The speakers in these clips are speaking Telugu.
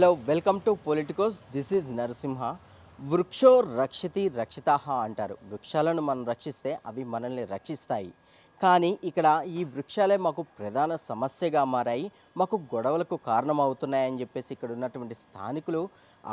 Hello welcome to Politicos. This is Narasimha. వృక్షో రక్షితి రక్షితాహ అంటారు. వృక్షాలను మనం రక్షిస్తే అవి మనల్ని రక్షిస్తాయి. కానీ ఇక్కడ ఈ వృక్షాలే మాకు ప్రధాన సమస్యగా మారాయి, మాకు గొడవలకు కారణమవుతున్నాయని చెప్పేసి ఇక్కడ ఉన్నటువంటి స్థానికులు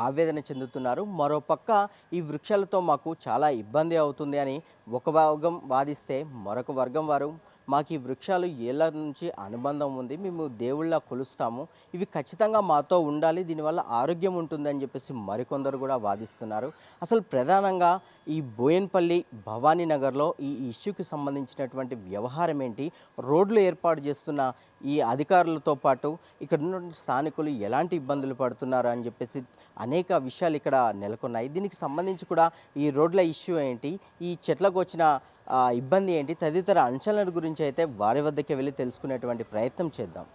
ఆవేదన చెందుతున్నారు. మరోపక్క ఈ వృక్షాలతో మాకు చాలా ఇబ్బంది అవుతుంది అని ఒక వర్గం వాదిస్తే, మరొక వర్గం వారు మాకు ఈ వృక్షాలు ఏళ్ళ నుంచి అనుబంధం ఉంది, మేము దేవుళ్ళ కొలుస్తాము, ఇవి ఖచ్చితంగా మాతో ఉండాలి, దీనివల్ల ఆరోగ్యం ఉంటుందని చెప్పేసి మరికొందరు కూడా వాదిస్తున్నారు. అసలు ప్రధానంగా ఈ బోయన్పల్లి భవానీ నగర్లో ఈ ఇష్యూకి సంబంధించినటువంటి వ్యవహారం ఏంటి, రోడ్లు ఏర్పాటు చేస్తున్న ఈ అధికారులతో పాటు ఇక్కడ ఉన్న స్థానికులు ఎలాంటి ఇబ్బందులు పడుతున్నారు అని చెప్పేసి అనేక విషయాలు ఇక్కడ నెలకొన్నాయి. దీనికి సంబంధించి కూడా ఈ రోడ్ల ఇష్యూ ఏంటి, ఈ చెట్లకు వచ్చిన ఇబ్బంది ఏంటి, తదితర అంశాల గురించి అయితే వారి వద్దకే వెళ్ళి తెలుసుకునేటువంటి ప్రయత్నం చేద్దాం.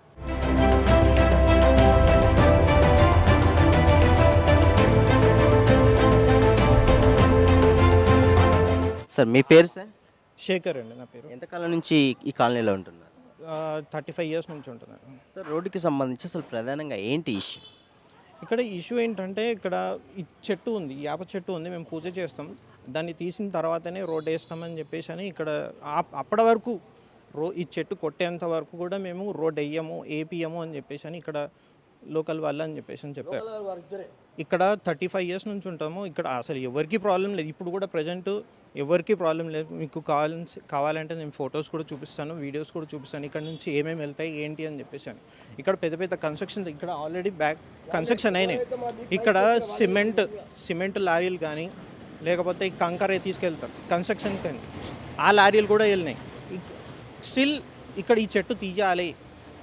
సార్ మీ పేరు? సార్ శేఖర్ అండి నా పేరు. ఎంతకాలం నుంచి ఈ కాలనీలో ఉంటున్నారు? 35 ఇయర్స్ నుంచి ఉంటున్నాను. సార్ రోడ్డుకి సంబంధించి అసలు ప్రధానంగా ఏంటి ఇష్యూ? ఇక్కడ ఇష్యూ ఏంటంటే, ఇక్కడ ఈ చెట్టు ఉంది, యాప చెట్టు ఉంది, మేము పూజ చేస్తాం, దాన్ని తీసిన తర్వాతనే రోడ్ వేస్తామని చెప్పేసి అని ఇక్కడ అప్పటి వరకు ఈ చెట్టు కొట్టేంత వరకు కూడా మేము రోడ్ వేయము, ఏపీయము అని చెప్పేసి అని ఇక్కడ లోకల్ వాళ్ళు అని చెప్పేసి అని చెప్పారు. ఇక్కడ 35 ఇయర్స్ నుంచి ఉంటాము. ఇక్కడ అసలు ఎవరికి ప్రాబ్లం లేదు. ఇప్పుడు కూడా ప్రజెంట్ ఎవరికి ప్రాబ్లం లేదు. మీకు కావాలంటే నేను ఫొటోస్ కూడా చూపిస్తాను, వీడియోస్ కూడా చూపిస్తాను, ఇక్కడ నుంచి ఏమేమి వెళ్తాయి ఏంటి అని చెప్పేసి అని. ఇక్కడ పెద్ద పెద్ద కన్స్ట్రక్షన్, ఇక్కడ ఆల్రెడీ కన్స్ట్రక్షన్ అయినాయి. ఇక్కడ సిమెంట్ లారీలు కానీ లేకపోతే కంకర తీసుకెళ్తారు కన్స్ట్రక్షన్ కానీ, ఆ లారీలు కూడా వెళ్ళినాయి. స్టిల్ ఇక్కడ ఈ చెట్టు తీయాలి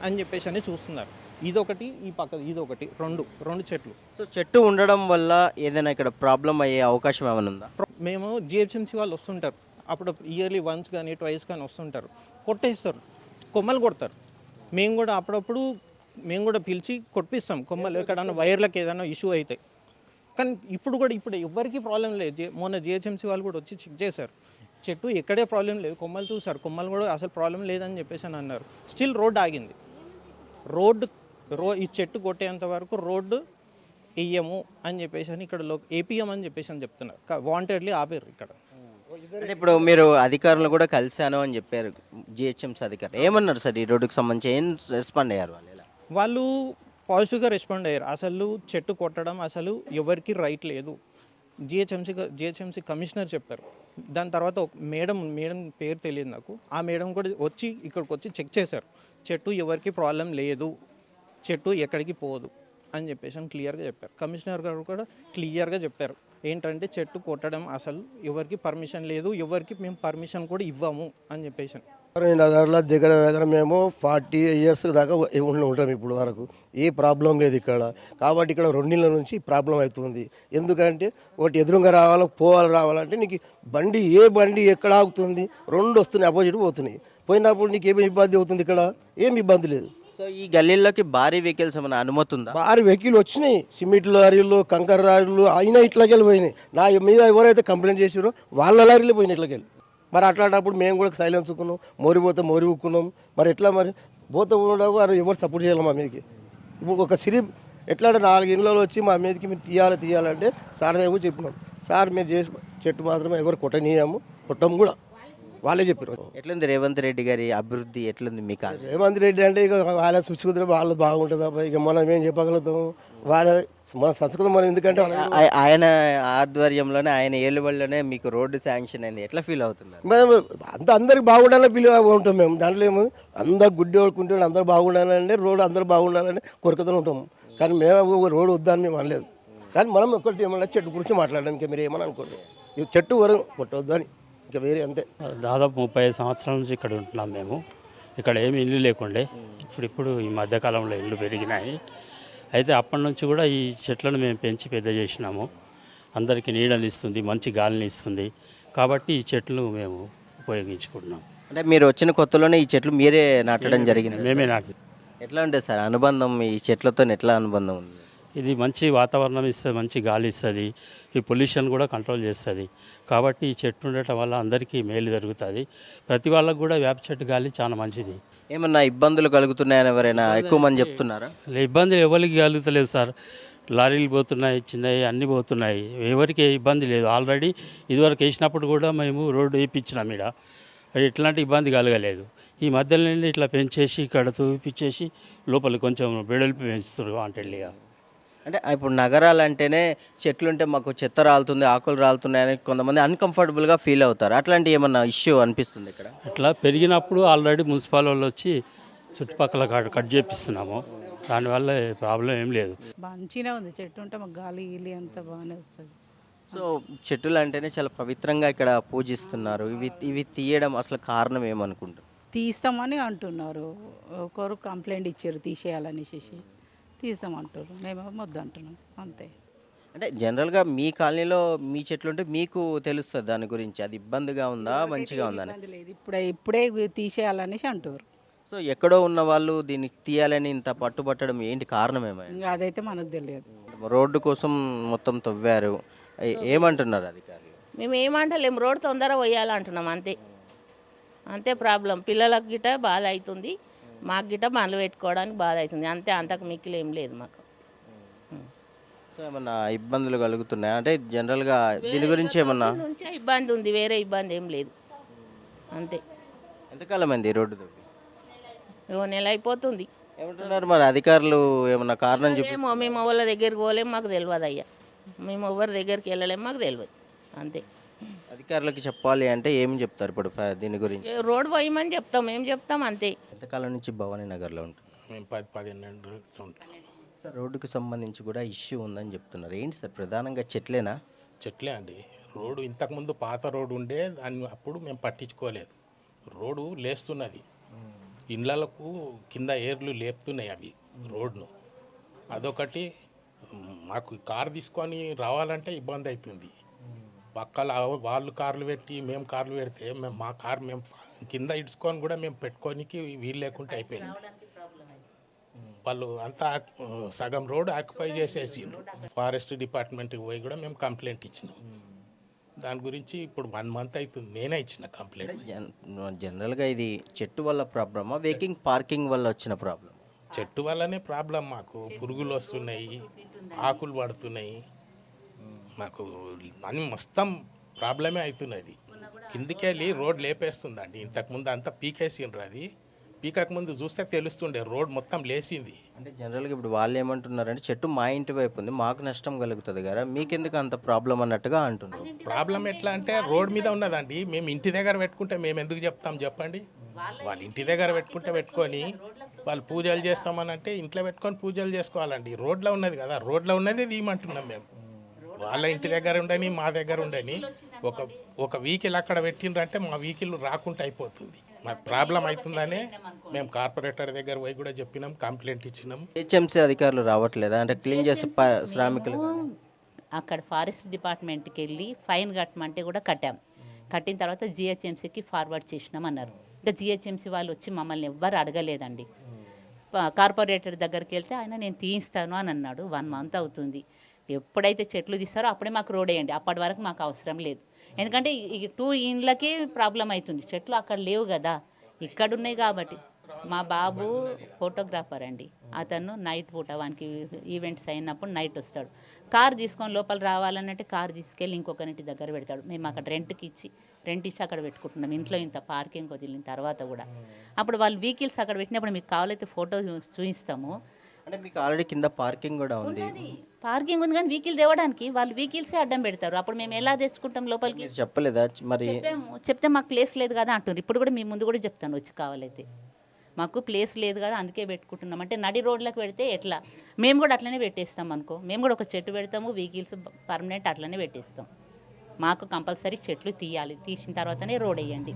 అని చెప్పేసి అని చూస్తున్నారు. ఇదొకటి, ఈ పక్క ఇదొకటి, రెండు చెట్లు. సో చెట్టు ఉండడం వల్ల ఏదైనా ఇక్కడ ప్రాబ్లం అయ్యే అవకాశం ఏమైనా ఉందా? మేము జిహెచ్ఎంసీ వాళ్ళు వస్తుంటారు, అప్పుడు ఇయర్లీ వన్స్ కానీ ట్వైస్ కానీ వస్తుంటారు, కొట్టేస్తారు, కొమ్మలు కొడతారు. మేము కూడా అప్పుడప్పుడు పిలిచి కొట్టిస్తాం కొమ్మలు, ఎక్కడన్నా వైర్లకు ఏదైనా ఇష్యూ అవుతాయి. కానీ ఇప్పుడు ఎవరికి ప్రాబ్లం లేదు. మొన్న జిహెచ్ఎంసీ వాళ్ళు కూడా వచ్చి చెక్ చేశారు, చెట్టు ఎక్కడే ప్రాబ్లం లేదు, కొమ్మలు చూసారు, కొమ్మలు కూడా అసలు ప్రాబ్లం లేదని చెప్పేసి అని అన్నారు. స్టిల్ రోడ్డు ఆగింది. ఈ చెట్టు కొట్టేంత వరకు రోడ్డు వేయము అని చెప్పేసి అని ఇక్కడ ఏపీఎం అని చెప్పేసి అని చెప్తున్నారు. వాంటెడ్లీ ఆపారు ఇక్కడ. అంటే ఇప్పుడు మీరు అధికారులు కూడా కలిశాను అని చెప్పారు, జిహెచ్ఎంసీ అధికారులు ఏమన్నారు సార్? ఈ రోడ్డుకి సంబంధించి ఏం రెస్పాండ్ అయ్యారు వాళ్ళు? పాజిటివ్గా రెస్పాండ్ అయ్యారు. అసలు చెట్టు కొట్టడం అసలు ఎవరికి రైట్ లేదు. జిహెచ్ఎంసీ కమిషనర్ చెప్పారు. దాని తర్వాత ఒక మేడం పేరు తెలియదు నాకు, ఆ మేడం కూడా ఇక్కడికి వచ్చి చెక్ చేశారు. చెట్టు ఎవరికి ప్రాబ్లం లేదు, చెట్టు ఎక్కడికి పోదు అని చెప్పేసి క్లియర్గా చెప్పారు. కమిషనర్ గారు కూడా క్లియర్గా చెప్పారు ఏంటంటే, చెట్టు కొట్టడం అసలు ఎవరికి పర్మిషన్ లేదు, ఎవరికి మేము పర్మిషన్ కూడా ఇవ్వము అని చెప్పేసి. నగర్లో దగ్గర మేము 40 ఇయర్స్ దాకా ఉంటాం. ఇప్పుడు వరకు ఏ ప్రాబ్లం లేదు ఇక్కడ. కాబట్టి ఇక్కడ 2 నెలల నుంచి ప్రాబ్లం అవుతుంది. ఎందుకంటే ఒకటి ఎదురుగా రావాలంటే నీకు ఏ బండి ఎక్కడ ఆగుతుంది, 2 వస్తున్నాయి, అపోజిట్ పోతున్నాయి. పోయినప్పుడు నీకు ఏమి ఇబ్బంది అవుతుంది? ఇక్కడ ఏమి ఇబ్బంది లేదు. సో ఈ గల్లీలోకి భారీ వెహికల్స్ ఏమైనా అనుమతి ఉందా? భారీ వెహికల్ వచ్చినాయి, సిమెంట్ లారీలు, కంకర లారీలు అయినా ఇట్లకెళ్ళి పోయినాయి. నా మీద ఎవరైతే కంప్లైంట్ చేసారో వాళ్ళ లారీలు పోయినాయి ఇట్లకెళ్ళి. మరి అట్లాంటప్పుడు మేము కూడా సైలెన్స్ ఉక్కున్నాం, మోరి ఉక్కున్నాం. మరి ఎట్లా మరి పోతే వారు ఎవరు సపోర్ట్ చేయాలి మా మీదకి? ఇప్పుడు ఒక ఎట్లా అంటే 4 ఇళ్ళలో వచ్చి మా మీదకి మీరు తీయాలంటే సార్ దగ్గర కూడా చెప్పినాం. సార్ మీరు చేసి చెట్టు మాత్రమే ఎవరు కొట్టము కూడా వాళ్ళే చెప్పారు. ఎట్లుంది రేవంత్ రెడ్డి గారి అభివృద్ధి ఎట్లుంది మీకు? రేవంత్ రెడ్డి అంటే ఇక వాళ్ళ సుచ్చుకుదిరే వాళ్ళు బాగుంటుంది అబ్బా. ఇక మనం ఏం చెప్పగలుగుతాము? మన సంస్కృతం మనం ఎందుకంటే ఆయన ఆధ్వర్యంలోనే, ఆయన ఏలుబడిలోనే మీకు రోడ్డు శాంక్షన్ అయింది. ఎట్లా ఫీల్ అవుతున్నారు? మేము అందరికి బాగుండాలని ఫీల్ ఉంటాం. మేము దాంట్లో ఏమో అందరు గుడ్డి కుంటే అందరు బాగుండాలంటే రోడ్డు అందరు బాగుండాలని కోరికతో ఉంటాము. కానీ మేము రోడ్డు వద్దని మేము అనలేదు. కానీ మనం ఒకటి ఏమన్నా చెట్టు గురించి మాట్లాడడానికి మీరు ఏమని అనుకోండి, ఈ చెట్టు వరకు కొట్టవద్దు అని, ఇంకా వేరే అంతే. దాదాపు 35 సంవత్సరాల నుంచి ఇక్కడ ఉంటున్నాం మేము. ఇక్కడ ఏమి ఇల్లు లేకుండే, ఇప్పుడు ఈ మధ్యకాలంలో ఇల్లు పెరిగినాయి. అయితే అప్పటి నుంచి కూడా ఈ చెట్లను మేము పెంచి పెద్ద చేసినాము. అందరికీ నీడని ఇస్తుంది, మంచి గాలిని ఇస్తుంది. కాబట్టి ఈ చెట్లు మేము ఉపయోగించుకుంటున్నాం. అంటే మీరు వచ్చిన కొత్తలోనే ఈ చెట్లు మీరే నాటడం జరిగింది? మేమే నాటి. ఎట్లా ఉంటుంది సార్ అనుబంధం? ఈ చెట్లతో ఎట్లా అనుబంధం ఉంది? ఇది మంచి వాతావరణం ఇస్తుంది, మంచి గాలి ఇస్తుంది, ఈ పొల్యూషన్ కూడా కంట్రోల్ చేస్తుంది. కాబట్టి ఈ చెట్టు ఉండటం వల్ల అందరికీ మేలు జరుగుతుంది. ప్రతి వాళ్ళకు కూడా వేప చెట్టు గాలి చాలా మంచిది. ఏమన్నా ఇబ్బందులు కలుగుతున్నాయని ఎవరైనా ఎక్కువ మంది చెప్తున్నారా? ఇబ్బందులు ఎవరికి కలుగుతలేదు సార్. లారీలు పోతున్నాయి, చిన్నవి అన్నీ పోతున్నాయి. ఎవరికి ఏ ఇబ్బంది లేదు. ఆల్రెడీ ఇదివరకు వేసినప్పుడు కూడా మేము రోడ్డు వేయించినాం ఇక్కడ, ఎట్లాంటి ఇబ్బంది కలగలేదు. ఈ మధ్యలో ఇట్లా పెంచేసి ఇక్కడ తూపిచ్చేసి లోపల కొంచెం వెడల్పు పెంచుతారు వాంటెళ్ళిగా. అంటే ఇప్పుడు నగరాలు అంటేనే చెట్లుంటే మాకు చెత్త రాలుతుంది, ఆకులు రాలుతున్నాయని కొంతమంది అన్కంఫర్టబుల్గా ఫీల్ అవుతారు. అట్లాంటి ఏమన్నా ఇష్యూ అనిపిస్తుంది ఇక్కడ? అట్లా పెరిగినప్పుడు ఆల్రెడీ మున్సిపల్ వాళ్ళు వచ్చి చుట్టుపక్కల కట్ చేపిస్తున్నాము. దానివల్ల ప్రాబ్లం ఏం లేదు. మంచిగా ఉంది, చెట్టు ఉంటే మాకు గాలి గీలి అంతా బాగానే వస్తుంది. సో చెట్టులు అంటేనే చాలా పవిత్రంగా ఇక్కడ పూజిస్తున్నారు. ఇవి తీయడం అసలు కారణం ఏమనుకుంటారు? తీస్తామని అంటున్నారు, ఒకరు కంప్లైంట్ ఇచ్చారు తీసేయాలనేసి, తీస్తామంటారు, మేము వద్దు అంటున్నాం అంతే. అంటే జనరల్గా మీ కాలనీలో మీ చెట్లు ఉంటే మీకు తెలుస్తుంది దాని గురించి, అది ఇబ్బందిగా ఉందా మంచిగా ఉందా అని. ఇబ్బంది లేదు, ఇప్పుడే తీసేయాలనేసి అంటారు. సో ఎక్కడో ఉన్న వాళ్ళు దీన్ని తీయాలని ఇంత పట్టుబట్టడం ఏంటి కారణం ఏమైనా? ఇంకా అదైతే మనకు తెలియదు. రోడ్డు కోసం మొత్తం తవ్వారు, ఏమంటున్నారు అధికారులు? మేము ఏమంటలేం, రోడ్ తొందరగా పోయాలంటున్నాం అంతే. అంతే ప్రాబ్లం. పిల్లలకు గిట్ట బాధ అవుతుంది, మాకు గిట్ట బండ్లు పెట్టుకోవడానికి బాధ అవుతుంది అంతే. అంతకు మిక్కిలి ఏం లేదు మాకు. సో ఏమన్నా ఇబ్బందులు కలుగుతున్నాయి అంటే జనరల్గా దీని గురించి ఏమన్నా? నుంచే ఇబ్బంది ఉంది, వేరే ఇబ్బంది ఏం లేదు అంతే. ఎంతకాలం అయింది ఈ రోడ్డు తవ్వి? ఓ నెల అయిపోతుంది. ఏమంటున్నారు మరి అధికారులు? ఏమన్నా కారణం చెప్పి? ఏమో మేము వాళ్ళ దగ్గరికి పోలేము, మాకు తెలియదు అయ్యా. మేము ఎవరి దగ్గరికి వెళ్ళలేము, మాకు తెలియదు అంతే. అధికారులకి చెప్పాలి అంటే ఏం చెప్తారు ఇప్పుడు దీని గురించి? రోడ్ పోయమని చెప్తాం, ఏం చెప్తాం అంతే. ఎంతకాలం నుంచి భవానీ నగర్లో ఉంటుంది? మేము 10-15 ఏళ్ళు ఉంటాం. సార్ రోడ్డుకు సంబంధించి కూడా ఇష్యూ ఉందని చెప్తున్నారు. ఏంటి సార్ ప్రధానంగా చెట్లేనా? చెట్లే అండి. రోడ్డు ఇంతకుముందు పాత రోడ్డు ఉండే, దాన్ని అప్పుడు మేము పట్టించుకోలేదు. రోడ్డు లేస్తున్నది, ఇండ్లకు కింద ఏర్లు లేపుతున్నాయి అవి రోడ్ను. అదొకటి. మాకు కారు తీసుకొని రావాలంటే ఇబ్బంది అవుతుంది. పక్కల వాళ్ళు కార్లు పెట్టి మేము కార్లు పెడితే మా కారు మేము కింద ఇడ్చుకొని కూడా మేము పెట్టుకోనికి వీలు లేకుండా అయిపోయింది. వాళ్ళు అంతా సగం రోడ్ ఆక్యుపై చేసేసిండ్రు. ఫారెస్ట్ డిపార్ట్మెంట్కి పోయి కూడా మేము కంప్లైంట్ ఇచ్చినాం. దాని గురించి ఇప్పుడు 1 మంత్ అవుతుంది, నేనే ఇచ్చిన కంప్లైంట్. జనరల్గా ఇది చెట్టు వల్ల ప్రాబ్లమా, వేకింగ్ పార్కింగ్ వల్ల వచ్చిన ప్రాబ్లం? చెట్టు వల్లనే ప్రాబ్లం. మాకు పురుగులు వస్తున్నాయి, ఆకులు పడుతున్నాయి, మాకు అన్ని మొత్తం ప్రాబ్లమే అవుతున్నది. కిందికి వెళ్ళి రోడ్ లేపేస్తుందండి. ఇంతకుముందు అంతా పీకేసిండ్రు, అది పీకక ముందు చూస్తే తెలుస్తుండే రోడ్ మొత్తం లేచింది. అంటే జనరల్గా ఇప్పుడు వాళ్ళు ఏమంటున్నారంటే చెట్టు మా ఇంటి వైపు ఉంది, మాకు నష్టం కలుగుతుంది కదా, మీకెందుకు అంత ప్రాబ్లం అన్నట్టుగా అంటున్నారు. ప్రాబ్లం ఎట్లా అంటే రోడ్ మీద ఉన్నదండి. మేము ఇంటి దగ్గర పెట్టుకుంటే మేము ఎందుకు చెప్తాం చెప్పండి? వాళ్ళు ఇంటి దగ్గర పెట్టుకొని వాళ్ళు పూజలు చేస్తామని అంటే ఇంట్లో పెట్టుకొని పూజలు చేసుకోవాలండి. రోడ్లో ఉన్నది కదా, రోడ్లో ఉన్నది తీయమంటున్నాం మేము. వాళ్ళ ఇంటి దగ్గర ఉండని మా దగ్గర ఉండని ఒక వెహికల్ అక్కడ పెట్టిండ్రంటే మా వెహికల్ రాకుండా అయిపోతుంది. మాకు ప్రాబ్లం అవుతుందనే మేము కార్పొరేటర్ దగ్గర పోయి కూడా చెప్పినాం, కంప్లైంట్ ఇచ్చినాం. హెచ్ఎంసీ అధికారులు రావట్లేదా? అంటే క్లీన్ చేసే శ్రామికులు అక్కడ ఫారెస్ట్ డిపార్ట్మెంట్కి వెళ్ళి ఫైన్ కట్టమంటే కూడా కట్టాం. కట్టిన తర్వాత జిహెచ్ఎంసీకి ఫార్వర్డ్ చేసినాం అన్నారు. ఇంకా జిహెచ్ఎంసీ వాళ్ళు వచ్చి మమ్మల్ని ఎవ్వరు అడగలేదండి. కార్పొరేటర్ దగ్గరికి వెళ్తే ఆయన నేను తీయిస్తాను అని అన్నాడు. 1 మంత్ అవుతుంది. ఎప్పుడైతే చెట్లు తీస్తారో అప్పుడే మాకు రోడ్ వేయండి, అప్పటి వరకు మాకు అవసరం లేదు. ఎందుకంటే ఈ 2 ఇండ్లకే ప్రాబ్లం అవుతుంది, చెట్లు అక్కడ లేవు కదా, ఇక్కడ ఉన్నాయి కాబట్టి. మా బాబు ఫోటోగ్రాఫర్ అండి, అతను నైట్ పూట వానికి ఈవెంట్స్ అయినప్పుడు నైట్ వస్తాడు. కార్ తీసుకొని లోపల రావాలనంటే కార్ తీసుకెళ్ళి ఇంకొకరింటి దగ్గర పెడతాడు. మేము అక్కడ రెంట్ ఇచ్చి అక్కడ పెట్టుకుంటున్నాం. ఇంట్లో ఇంత పార్కింగ్ వదిలిన తర్వాత కూడా అప్పుడు వాళ్ళు వెహికల్స్ అక్కడ పెట్టినప్పుడు మీకు కావాలైతే ఫోటో చూపిస్తాము. అంటే మీకు ఆల్రెడీ కింద పార్కింగ్ కూడా ఉంది. పార్కింగ్ ఉంది కానీ వెహికల్ తేవడానికి వాళ్ళు వెహికల్సే అడ్డం పెడతారు. అప్పుడు మేము ఎలా తెచ్చుకుంటాం లోపలికి? మీరు చెప్పలేదా మరి? చెప్తే మాకు ప్లేస్ లేదు కదా అంటున్నారు. ఇప్పుడు కూడా మీ ముందు కూడా చెప్తాను వచ్చి, కావాలైతే మాకు ప్లేస్ లేదు కదా అందుకే పెట్టుకుంటున్నాం అంటే నడి రోడ్లకు పెడితే ఎట్లా? మేము కూడా అట్లనే పెట్టేస్తాం అనుకో, మేము కూడా ఒక చెట్టు పెడతాము, వెహికల్స్ పర్మనెంట్ అట్లనే పెట్టేస్తాం. మాకు కంపల్సరీ చెట్లు తీయాలి, తీసిన తర్వాతనే రోడ్ వేయండి.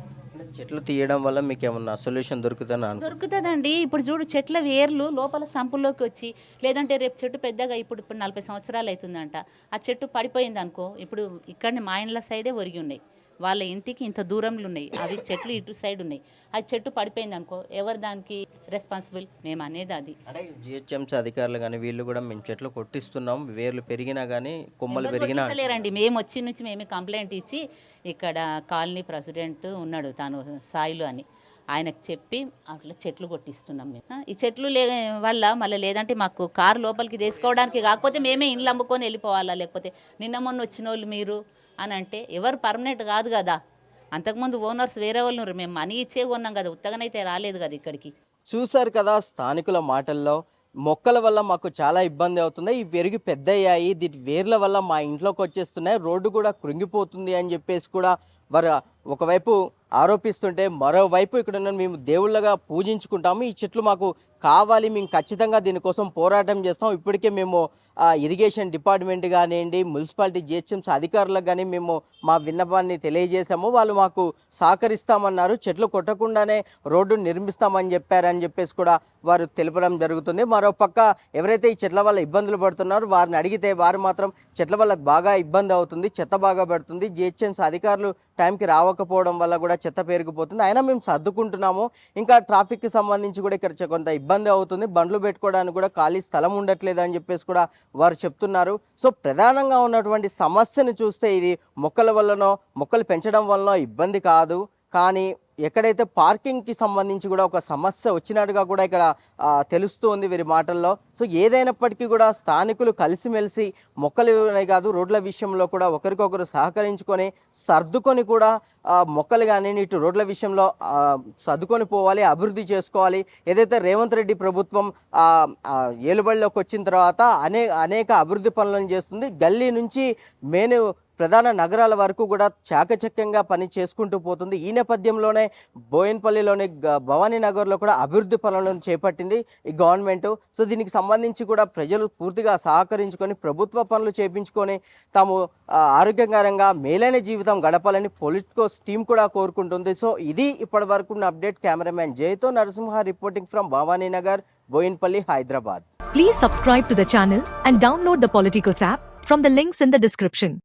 చెట్లు తీయడం వల్ల మీకు ఏమన్నా సొల్యూషన్ దొరుకుతుందండి. ఇప్పుడు చూడు, చెట్ల వేర్లు లోపల సంపుల్లోకి వచ్చి, లేదంటే రేపు చెట్టు పెద్దగా ఇప్పుడు 40 సంవత్సరాలు అవుతుందంట, ఆ చెట్టు పడిపోయింది అనుకో, ఇప్పుడు ఇక్కడనే మా ఇండ్ల సైడే ఒరిగి ఉన్నాయి, వాళ్ళ ఇంటికి ఇంత దూరంలో ఉన్నాయి అవి చెట్లు, ఇటు సైడ్ ఉన్నాయి. ఆ చెట్టు పడిపోయింది అనుకో, ఎవరు దానికి రెస్పాన్సిబుల్? మేము అనేది అది. అంటే జిహెచ్ఎంసీ అధికారులు కానీ వీళ్ళు కూడా మేము చెట్లు కొట్టిస్తున్నాం, వేర్లు పెరిగినా కానీ కొమ్మలు పెరిగినా లేరండి. మేము వచ్చి నుంచి మేమే కంప్లైంట్ ఇచ్చి, ఇక్కడ కాలనీ ప్రెసిడెంట్ ఉన్నాడు తను సాయిలు అని, ఆయనకు చెప్పి అట్లా చెట్లు కొట్టిస్తున్నాం మేము. ఈ చెట్లు వల్ల మళ్ళీ లేదంటే మాకు కారు లోపలికి తీసుకోవడానికి కాకపోతే మేమే ఇండ్లు అమ్ముకొని వెళ్ళిపోవాలా, లేకపోతే నిన్న మొన్న వచ్చిన వాళ్ళు మీరు అని అంటే ఎవరు పర్మనెంట్ కాదు కదా. అంతకుముందు ఓనర్స్ వేరే వాళ్ళు ఉన్నారు, మేము మనీ ఇచ్చే కొన్నాం కదా, ఉత్తగానైతే రాలేదు కదా ఇక్కడికి. చూశారు కదా స్థానికుల మాటల్లో, మొక్కల వల్ల మాకు చాలా ఇబ్బంది అవుతుంది, ఈ పెరిగి పెద్దయ్యాయి, దీని వేర్ల వల్ల మా ఇంట్లోకి వచ్చేస్తున్నాయి, రోడ్డు కూడా కృంగిపోతుంది అని చెప్పేసి కూడా వారు ఒకవైపు ఆరోపిస్తుంటే, మరోవైపు ఇక్కడ ఉన్న మేము దేవుళ్ళగా పూజించుకుంటాము, ఈ చెట్లు మాకు కావాలి, మేము ఖచ్చితంగా దీనికోసం పోరాటం చేస్తాం, ఇప్పటికే మేము ఇరిగేషన్ డిపార్ట్మెంట్ కానివ్వండి, మున్సిపాలిటీ జిహెచ్ఎంసీ అధికారులకు కానీ మేము మా విన్నపాన్ని తెలియజేశాము, వాళ్ళు మాకు సహకరిస్తామన్నారు, చెట్లు కొట్టకుండానే రోడ్డు నిర్మిస్తామని చెప్పారని చెప్పేసి కూడా వారు తెలపడం జరుగుతుంది. మరోపక్క ఎవరైతే ఈ చెట్ల వల్ల ఇబ్బందులు పడుతున్నారో వారిని అడిగితే వారు మాత్రం చెట్ల వల్ల బాగా ఇబ్బంది అవుతుంది, చెత్త బాగా పడుతుంది, జిహెచ్ఎంసీ అధికారులు టైంకి రావకపోవడం వల్ల కూడా చెత్త పెరిగిపోతుంది, అయినా మేము సర్దుకుంటున్నాము, ఇంకా ట్రాఫిక్కి సంబంధించి కూడా ఇక్కడ కొంత ఇబ్బంది అవుతుంది, బండ్లు పెట్టుకోవడానికి కూడా ఖాళీ స్థలం ఉండట్లేదు అని చెప్పేసి కూడా వారు చెప్తున్నారు. సో ప్రధానంగా ఉన్నటువంటి సమస్యను చూస్తే ఇది మొక్కల వల్లనో మొక్కలు పెంచడం వల్లనో ఇబ్బంది కాదు, కానీ ఎక్కడైతే పార్కింగ్కి సంబంధించి కూడా ఒక సమస్య వచ్చినట్టుగా కూడా ఇక్కడ తెలుస్తూ ఉంది వీరి మాటల్లో. సో ఏదైనప్పటికీ కూడా స్థానికులు కలిసిమెలిసి మొక్కలు కాదు రోడ్ల విషయంలో కూడా ఒకరికొకరు సహకరించుకొని సర్దుకొని కూడా మొక్కలు కానీ ఇటు రోడ్ల విషయంలో సర్దుకొని పోవాలి, అభివృద్ధి చేసుకోవాలి. ఏదైతే రేవంత్ రెడ్డి ప్రభుత్వం ఏలుబడిలోకి వచ్చిన తర్వాత అనేక అభివృద్ధి పనులను చేస్తుంది, గల్లీ నుంచి మెయిన్ ప్రధాన నగరాల వరకు కూడా చాకచక్యంగా పని చేసుకుంటూ పోతుంది. ఈ నేపథ్యంలోనే బోయిన్పల్లిలోని భవానీ నగర్లో కూడా అభివృద్ధి పనులను చేపట్టింది ఈ గవర్నమెంట్. సో దీనికి సంబంధించి కూడా ప్రజలు పూర్తిగా సహకరించుకొని ప్రభుత్వ పనులు చేపించుకొని తాము ఆరోగ్యకరంగా మేలైన జీవితం గడపాలని పొలిటికోస్ టీం కూడా కోరుకుంటుంది. సో ఇది ఇప్పటి వరకు ఉన్న అప్డేట్. కెమెరామ్యాన్ జయ్తో Narasimha reporting from Bhavani Nagar, Boinpally, Hyderabad. Please subscribe to the channel and download the Politicos app from the links in the description.